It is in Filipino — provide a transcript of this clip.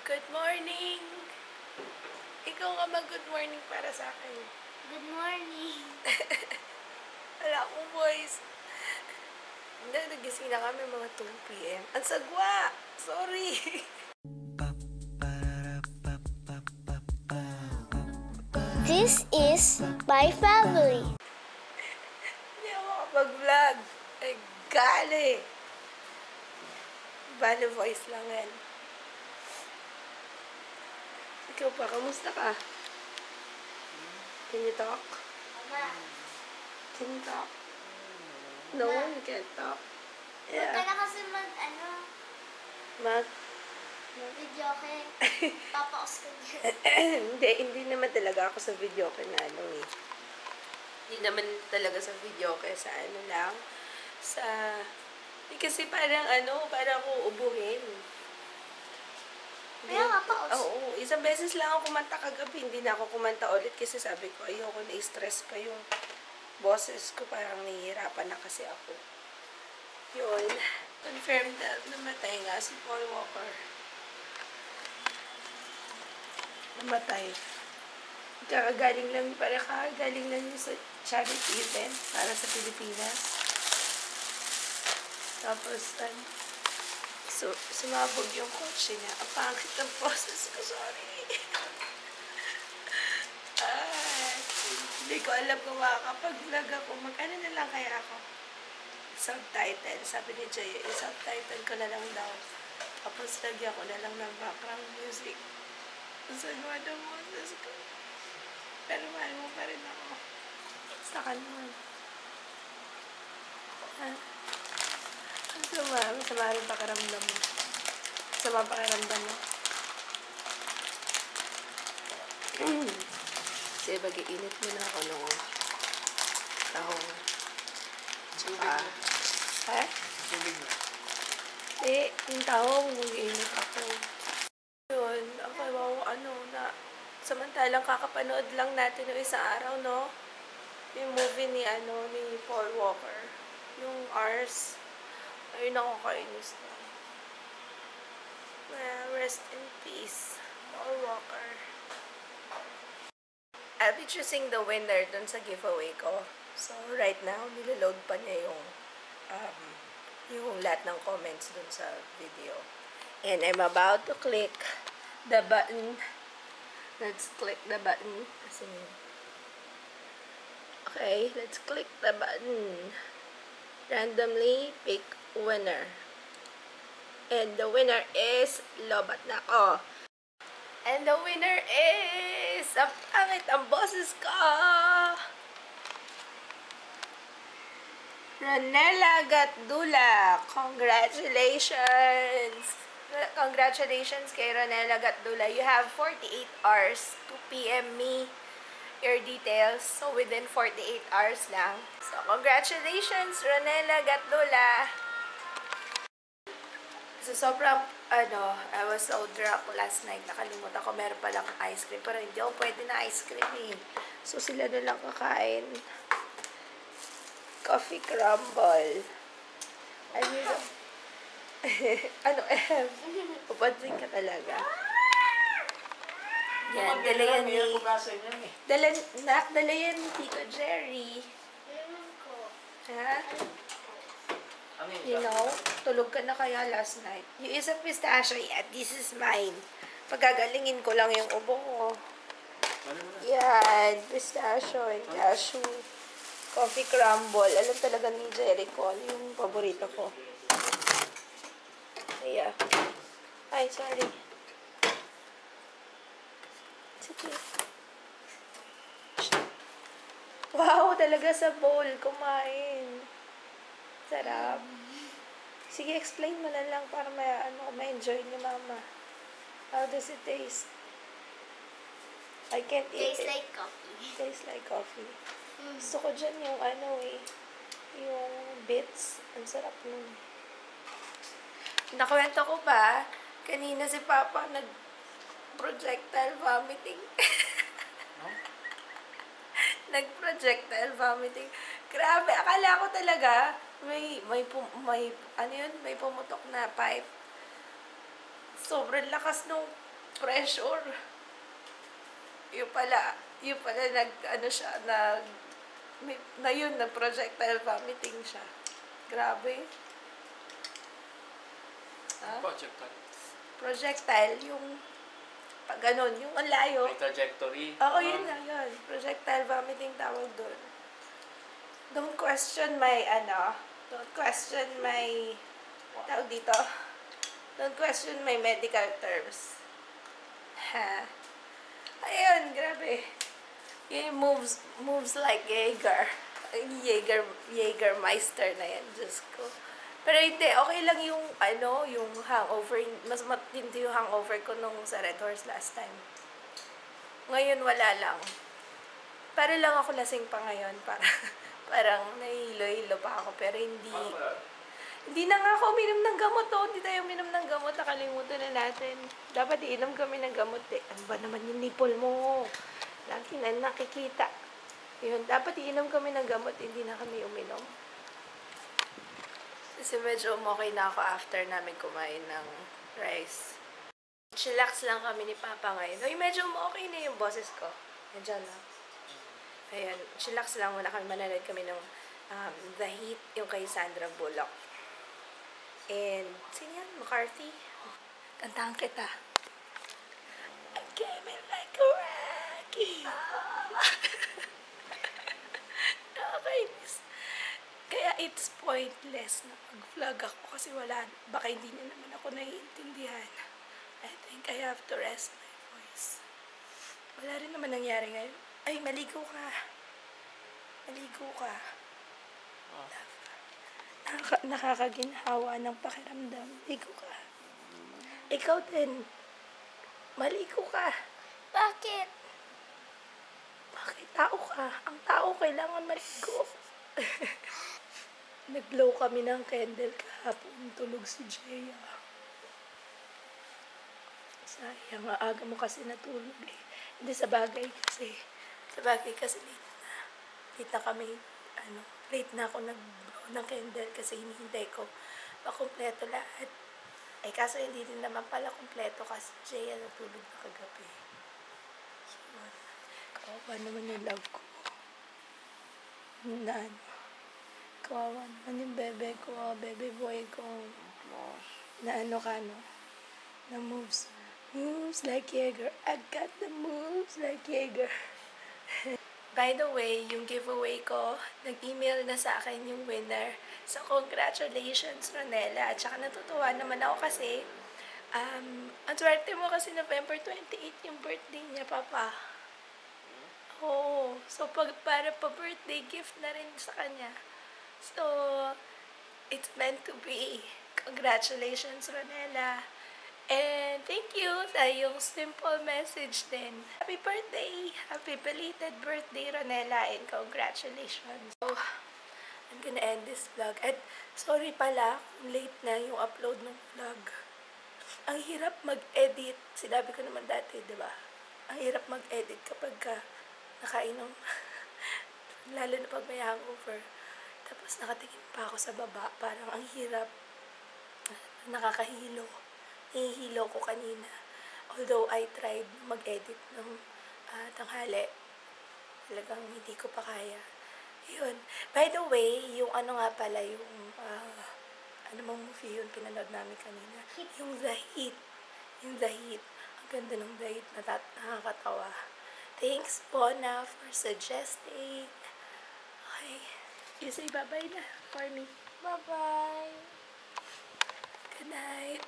Good morning! Ikaw nga mag-good morning para sa akin. Good morning. Wala akong voice. Hindi, nagising na kami mga 2 p.m. Ang sagwa! Sorry! This is my family. Hindi ako kapag-vlog. Ay, gali! Bale voice lang yan. Ikaw pa, kamusta ka? Can you talk? Mama, Can you talk? No, you can't talk. huwag ka Yeah. na kasi Mag... video kay papaos ka dyan. hindi naman talaga ako sa video kay ano eh. Hindi naman talaga sa video kay sa ano lang. Sa... kasi parang parang ako ubuhin. Kaya nga paos. Oo, isang beses lang ako kumanta kagabi. Hindi na ako kumanta ulit kasi sabi ko, ayoko na-stress pa yung boses ko. Parang nahihirapan na kasi ako. Yun. Confirmed na namatay nga si Paul Walker. Namatay. Kakagaling lang yun sa charity event para sa Pilipinas. Tapos, sumabog yung kotse niya. Ang pangit ng process ko, sorry. Hindi ko alam kung makakapag-vlog ako. Mag-ano na lang kaya ako? Subtitle. Sabi ni Jay, subtitle ko na lang daw. Tapos lagyan ko na lang ng background music. Sagwa ng boses ko. Pero mahal mo pa rin ako. Sa kanon. Ha? Masama rin pakiramdam mo. Masama pakiramdam mo. Kasi mag-iinit mo na ako nung tahong. Tsaka, ha? Yung tahong, mag-iinit ako. Yun, okay, wow, na, samantalang kakapanood lang natin yung isang araw, no? Yung movie ni Paul Walker. Yung Ours. Ay, nakakainis na. Rest in peace, Paul Walker. I'll be choosing the winner dun sa giveaway ko. So, right now, niloload pa niya yung lahat ng comments dun sa video. And I'm about to click the button. Let's click the button. Okay, let's click the button. Randomly pick winner. And the winner is Lobat Nako. And the winner is ang pangit ang boses ko. Ronela Gatdula. Congratulations. Congratulations kay Ronela Gatdula. You have 48 hours to PM me your details. So, within 48 hours lang. So, congratulations, Ronela Gatdula. So, sobrang, I was so drunk last night. Nakalimutan ko, meron palang ice cream. Pero hindi ako pwede na ice cream eh. So, sila na lang kakain. Coffee crumble. Pupansin ka talaga. Yan, dala yan ni Tito Jerry. Ha? You know, tulog ka na kaya last night. Yung isang pistachio, yeah, this is mine. Pagagalingin ko lang yung ubo ko. Yan, pistachio and cashew. Coffee crumble. Alam talaga ni Jerry ko ano yung paborito ko. Yeah. Ay, sorry. Sige. Wow, talaga sa bowl kumain. Sarap. Sige, explain mo na lang para ma-enjoy ni Mama. How does it taste? I can't eat Tastes it. like coffee. Tastes like coffee. Gusto ko dyan yung yung bits. Ang sarap nun. Nakwento ko ba, kanina si Papa nag-projectile vomiting. Nag-projectile vomiting. Grabe, akala ko talaga may pumutok na pipe. Sobrang lakas nung pressure. Yung pala nag-projectile vomiting siya. Grabe. Ha? Projectile, yung pag ganun, yung ang layo. May trajectory. Oo, yun lang yun. Projectile vomiting tawag doon. Don't question my, tawag dito, don't question my medical terms. Ha? Ayun, grabe. Yung moves like Jägermeister na yan, Diyos ko. Pero hindi, okay lang yung, yung hangover. Mas matindi yung hangover ko nung sa Red Horse last time. Ngayon, wala lang. Para lang ako lasing pa ngayon. Parang nahihilo-hilo pa ako. Pero hindi na nga ako uminom ng gamot, oh. Hindi tayo uminom ng gamot. Nakalimutan na natin. Dapat iinom kami ng gamot, eh. Ano ba naman yung nipple mo? Lagi na nakikita. Yun, dapat iinom kami ng gamot. Hindi na kami uminom. Kasi medyo okay na ako after namin kumain ng rice. Chillax lang kami ni Papa ngayon. Uy, medyo okay na yung boses ko. Nandiyan na. Ayan, chillax lang muna kami. Mananood kami ng The Heat, yung kay Sandra Bullock. And, sino yan? McCarthy? Kantahan kita. I came in like a wrecking. Nakakainis. Kaya it's pointless na mag-vlog ako kasi baka hindi niya naman ako naiintindihan. I think I have to rest my voice. Wala rin naman nangyari ngayon. Ay, maligo ka. Maligo ka. Nakakaginhawa ng pakiramdam. Maligo ka. Ikaw din. Maligo ka. Bakit? Bakit? Tao ka. Ang tao kailangan maligo. Nag-blow kami ng candle kahapon. Tulog si Jaya. Sayang, aga mo kasi natulog eh. Hindi, sa bagay kasi late na kami, late na ako nag-blow ng candle kasi hinihintay ko makumpleto lahat. Eh, kaso hindi din naman pala kumpleto kasi Jaya natulog na kagabi. So, kawawa naman yung love ko. Kawawa naman yung bebe ko, bebe boy ko. Na na moves. Moves like Jäger. I got the moves like Jäger. By the way, yung giveaway ko, nag-email na sa akin yung winner. So, congratulations, Ronella. At saka natutuwa naman ako kasi, ang swerte mo kasi November 28 yung birthday niya, Papa. Oo. So, para pa-birthday gift na rin sa kanya. So, it's meant to be. Congratulations, Ronella. And thank you sa yung simple message din. Happy birthday! Happy belated birthday, Ronella, and congratulations. So, I'm gonna end this vlog. At sorry pala kung late na yung upload ng vlog. Ang hirap mag-edit. Sinabi ko naman dati, di ba? Ang hirap mag-edit kapag nakainom. Lalo na pag may hangover. Tapos nakatingin pa ako sa baba. Parang ang hirap. Nakakahilo. Nahihilo ko kanina. Although I tried mag-edit ng tanghali. Talagang hindi ko pa kaya. Yun. By the way, yung nga pala, yung mang movie yun pinanood namin kanina. Yung The Heat. Yung The Heat. Ang ganda ng The Heat. Nakakatawa. Thanks, Bona, for suggesting. Okay. You say bye-bye na for me. Bye-bye. Good night.